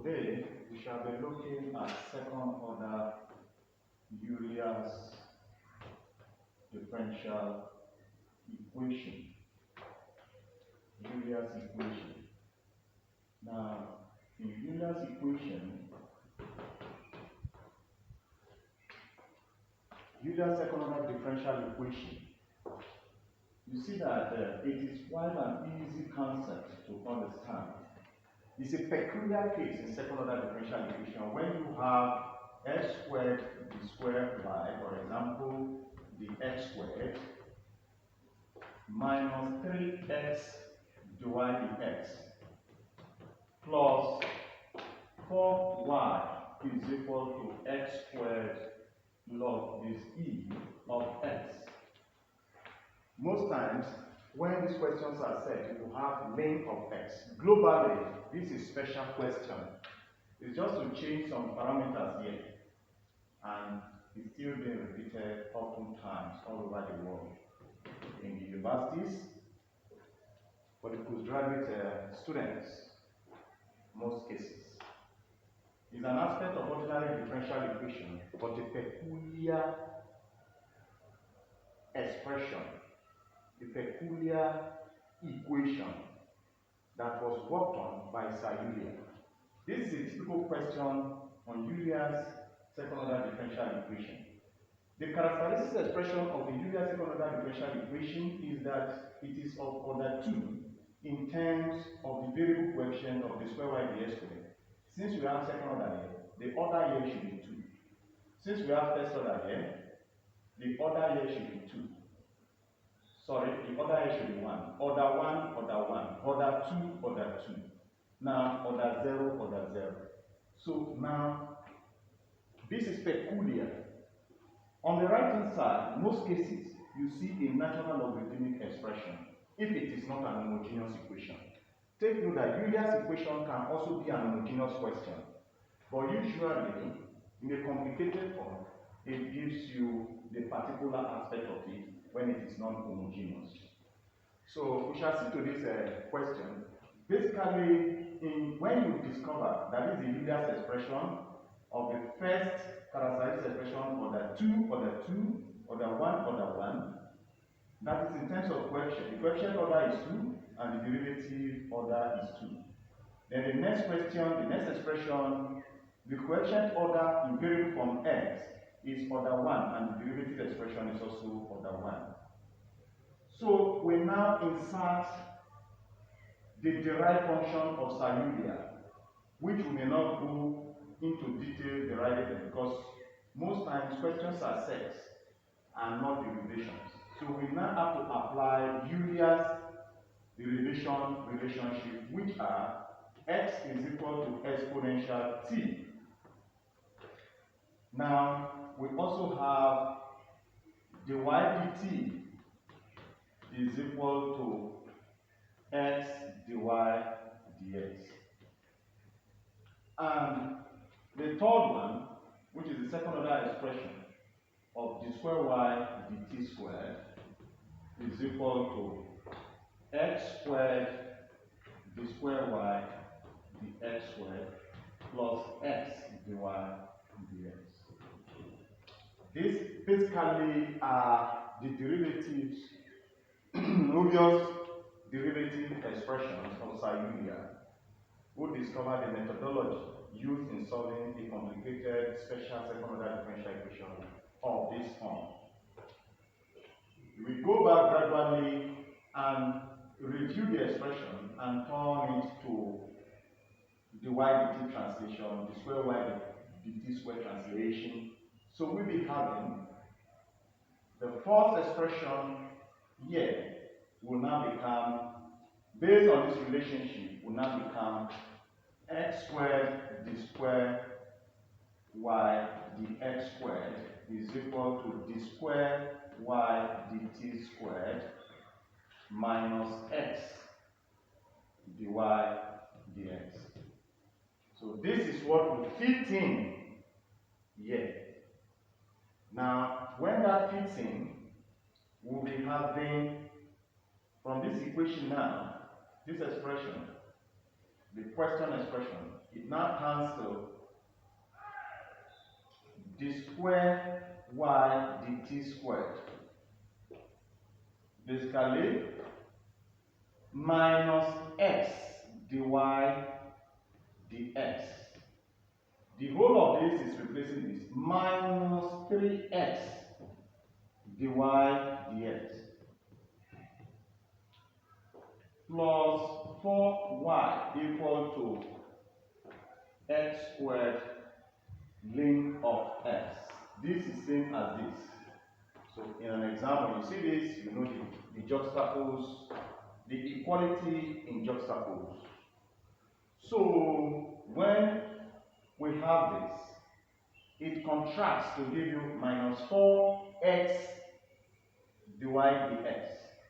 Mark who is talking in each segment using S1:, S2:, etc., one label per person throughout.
S1: Today, we shall be looking at second order Euler's differential equation. Euler's equation. Now, in Euler's equation, Euler's second order differential equation, you see that it is quite an easy concept to understand. It's a peculiar case in second order differential equation when you have x squared d squared y, for example, the x squared minus 3x dy dx plus 4y is equal to x squared log this e of x. Most times, when these questions are set, you have length of x. Globally, this is a special question. It's just to change some parameters here. And it's still being repeated oftentimes all over the world. In the universities, for the postgraduate students, most cases. It's an aspect of ordinary differential equation, but a peculiar expression, a peculiar equation that was worked on by Sir Eulier. This is a typical question on Eulier's second order differential equation. The characteristic expression of the Eulier second order differential equation is that it is of order 2 in terms of the variable coefficient of the square y dx squared. Since we have second order here, the order here should be 2. Since we have first order here, the order here should be 2. Sorry, the order here should be 1. Order 1, order 1. Order 2, order 2. Now, order 0, order 0. So now, this is peculiar. On the right hand side, most cases, you see a natural logarithmic expression if it is not an homogeneous equation. Take note that Euler's equation can also be an homogeneous question. But usually, in a complicated form, it gives you the particular aspect of it when it is non-homogeneous. So we shall see to this question. Basically, when you discover that is the Euler's expression of the first characteristic expression order 2, order 2, order 1, order 1, that is in terms of coefficient. The coefficient order is 2 and the derivative order is 2. Then the next question, the next expression, the coefficient order in variable from x is order 1 and the derivative expression is also order 1. So we now insert the derived function of Sir Eulier, which we may not go into detail deriving because most times questions are sets and not derivations. So we now have to apply Eulier's derivation relationship, which are x is equal to exponential t. Now we also have dy dt is equal to x dy dx. And the third one, which is the second order expression of d square y dt squared, is equal to x squared d square y dx squared plus x dy dx. These basically are the derivatives, obvious derivative expressions of Sir Eulier, who discovered the methodology used in solving a complicated special second order differential equation of this form. We go back gradually and review the expression and turn it to the y dt translation, the square y dt square translation. So we'll be having the first expression here will now become, based on this relationship, will now become x squared d square y dx squared is equal to d square y dt squared minus x dy dx. So this is what will fit in here. Now, when that fits in, we'll be having, from this equation now, this expression, the question expression, it now turns to d square y dt squared. Basically, minus x dy dx. The whole of this is replacing this minus 3x dy dx plus 4y equal to x squared ln of x. This is same as this. So in an example, you see this, you know the juxtapose, the equality in juxtapose. So when we have this, it contracts to give you minus 4x dy dx.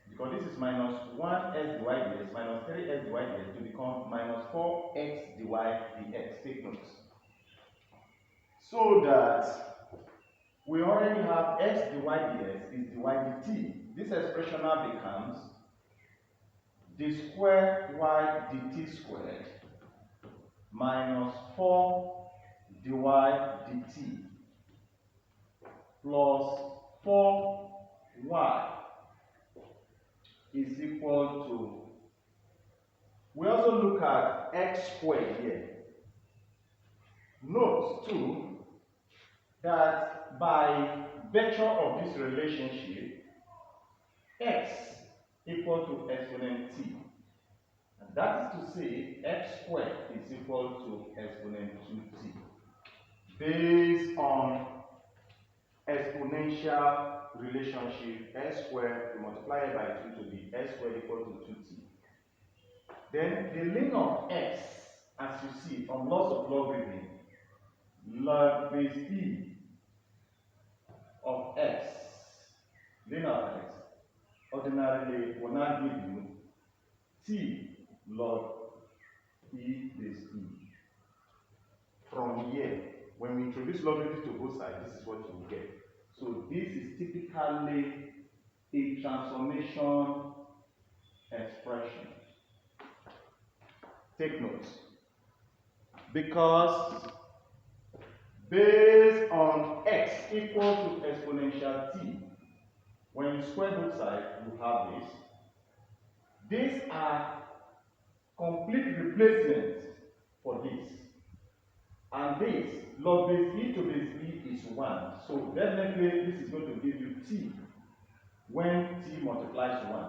S1: Because this is minus 1x dy dx minus 3x dy dx to become minus 4x dy dx. Take notes. So that we already have x dy dx is dy dt. This expression now becomes d square y dt squared minus 4 dy dt plus 4y is equal to, we also look at x squared here. Note too that by virtue of this relationship, x equal to exponent t. And that is to say, x squared is equal to exponent 2t. Based on exponential relationship, x squared multiplied by 2 to the x squared equal to 2t. Then the ln of x, as you see from laws of logarithm, log base e of x, ln of x, ordinarily will not give you t log e base e. From here, when we introduce logarithms to both sides, this is what you will get. So this is typically a transformation expression. Take note. Because based on x equal to exponential t, when you square both sides, you have this. These are complete replacements for this. And this, log base e to base e is 1. So definitely this is going to give you t when t multiplies 1.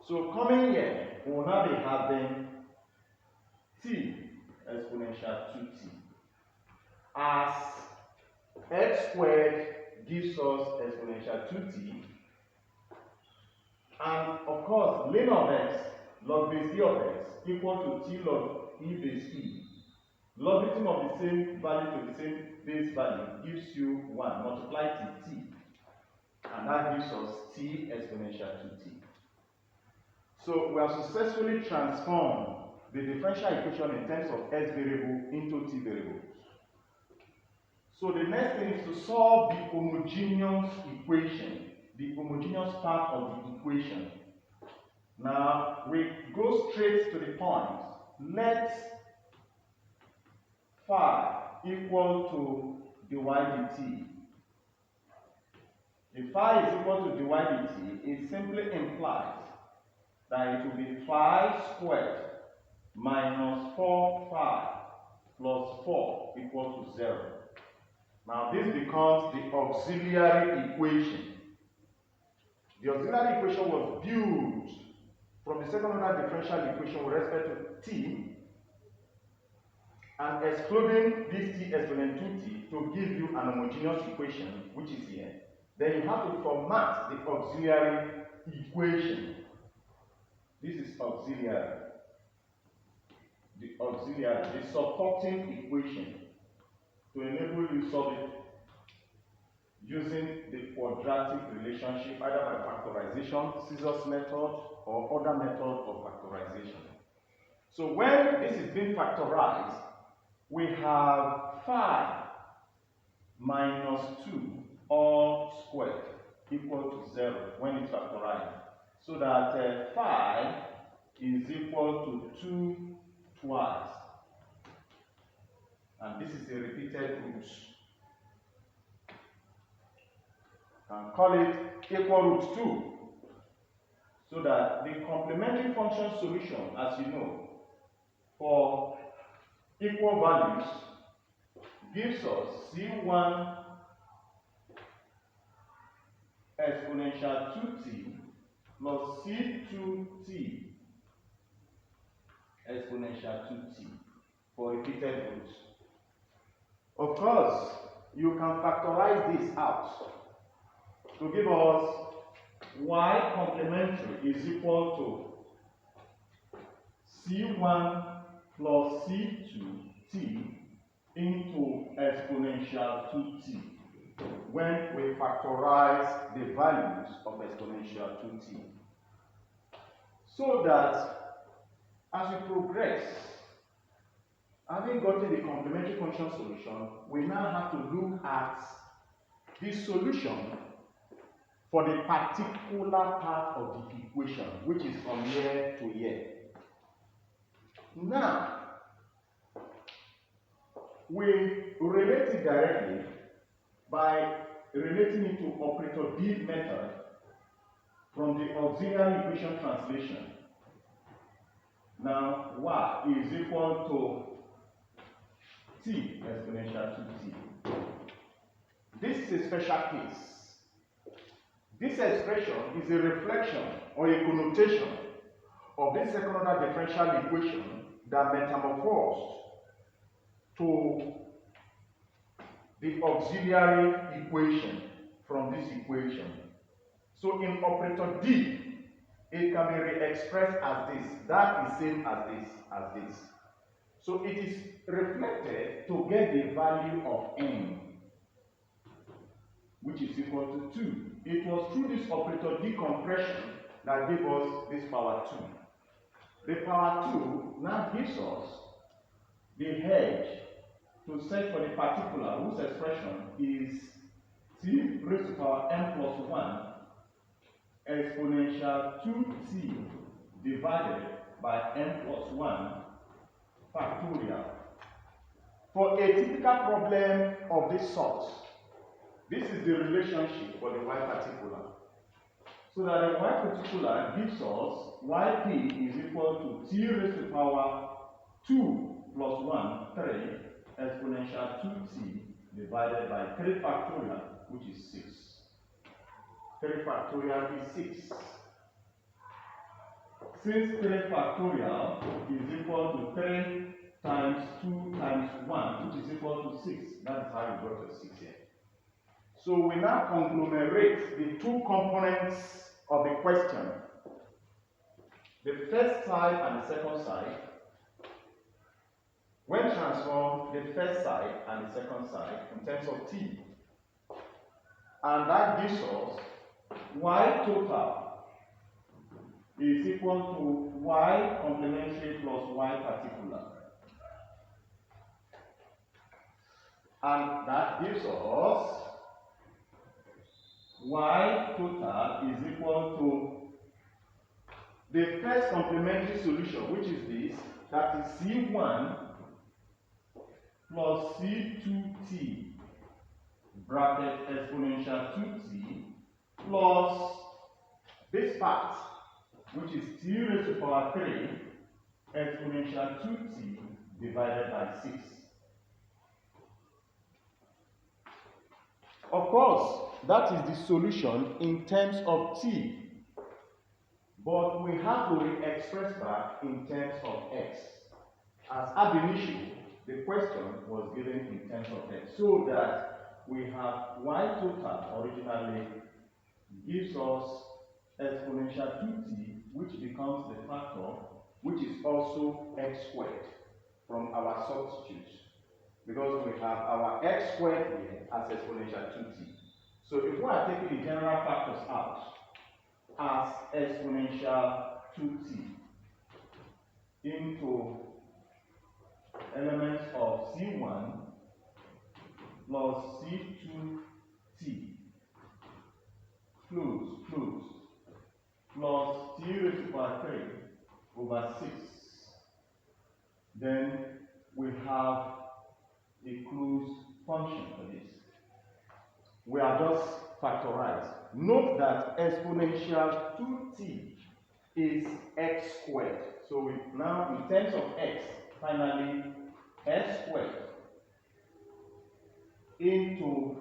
S1: So coming here, we will now be having t exponential 2t as x squared gives us exponential 2t, and of course ln of x log base e of x equal to t log e base e. Logarithm of the same value to the same base value gives you 1. Multiply t, and that gives us t exponential 2t. So we have successfully transformed the differential equation in terms of x variable into t variables. So the next thing is to solve the homogeneous equation, the homogeneous part of the equation. Now we go straight to the point. Let phi equal to dy dt. If phi is equal to dy dt, it simply implies that it will be phi squared minus 4 phi plus 4 equal to 0. Now this becomes the auxiliary equation. The auxiliary equation was built from the second order differential equation with respect to t, and excluding this t exponent 2t to give you an homogeneous equation, which is here. Then you have to format the auxiliary equation. This is auxiliary. The supporting equation to enable you to solve it using the quadratic relationship, either by factorization, scissors method, or other method of factorization. So when this is being factorized, we have phi minus 2 all squared equal to 0 when it's factorized. So that phi is equal to 2 twice. And this is a repeated root. And call it equal root 2. So that the complementary function solution, as you know, for equal values gives us C1 exponential 2t plus C2t exponential 2t for repeated roots. Of course, you can factorize this out to give us y complementary is equal to C1 plus C2t into exponential 2t when we factorize the values of exponential 2t. So that as we progress, having gotten the complementary function solution, we now have to look at the solution for the particular part of the equation, which is from here to here. Now, we relate it directly by relating it to operator D method from the auxiliary equation translation. Now, y is equal to t exponential 2t. This is a special case. This expression is a reflection or a connotation of this second order differential equation that metamorphosed to the auxiliary equation from this equation. So in operator D, it can be re-expressed as this. That is same as this. So it is reflected to get the value of n, which is equal to 2. It was through this operator decompression that gave us this power 2. The power 2 now gives us the hedge to search for the particular whose expression is t raised to the power n plus 1 exponential 2t divided by n plus 1 factorial. For a typical problem of this sort, this is the relationship for the y particular. So that the y particular gives us yp is equal to t raised to the power 2 plus 1, 3 exponential 2t divided by 3 factorial, which is 6. 3 factorial is 6. Since 3 factorial is equal to 3 times 2 times 1, which is equal to 6, that is how we got to 6 here. So we now conglomerate the two components of the question, the first side and the second side. When transform the first side and the second side in terms of t, and that gives us y total is equal to y complementary plus y particular. And that gives us y total is equal to the first complementary solution, which is this, that is C1 plus C2t bracket exponential 2t plus this part, which is t raised to the power 3 exponential 2t divided by 6. Of course, that is the solution in terms of t, but we have to re-express back in terms of x. As ab initio, the question was given in terms of x, so that we have y total originally gives us exponential 2t, which becomes the factor, which is also x squared from our substitute, because we have our x squared here as exponential 2t. So if we are taking the general factors out as exponential 2t into elements of C1 plus C2t close plus t raised to the power 3 over 6. Then we have a closed function for this. We are just factorized. Note that exponential 2t is x squared. So now in terms of x, finally x squared into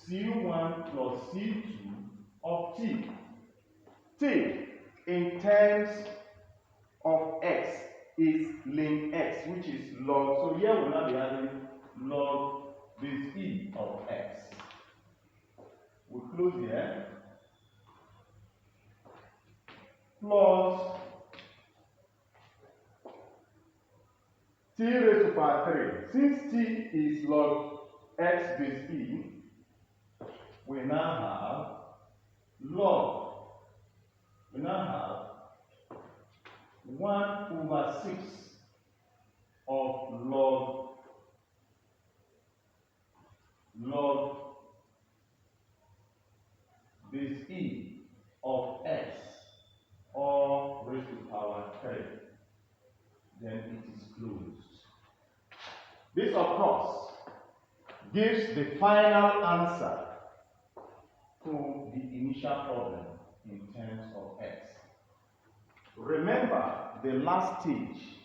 S1: C1 plus C2 of t. T in terms of x is ln x, which is log. So here we'll now be adding log base e of x. We close here. Plus t raised to power 3. Since t is log x base e, we now have log. We now have 1 over 6 of log base e of x, or raised to power 3. Then it is closed. This, of course, gives the final answer to the initial problem in terms of x. Remember the last stage,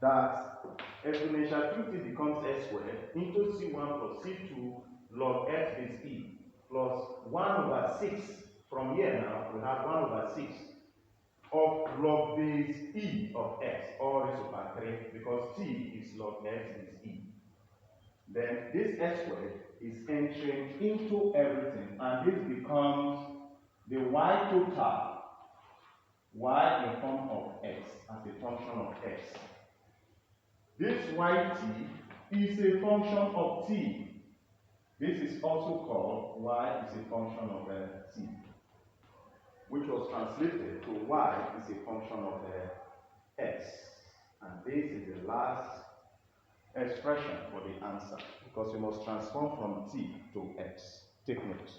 S1: that exponential 2t becomes x squared into c1 plus c2 log x base e plus 1 over 6. From here now, we have 1 over 6 of log base e of x, or raised to power 3, because t is log x base e. Then this x squared is entering into everything, and this becomes the y total, y in form of x as a function of x. This yt is a function of t. This is also called y is a function of t, which was translated to y is a function of x. And this is the last expression for the answer, because we must transform from t to x. Take note.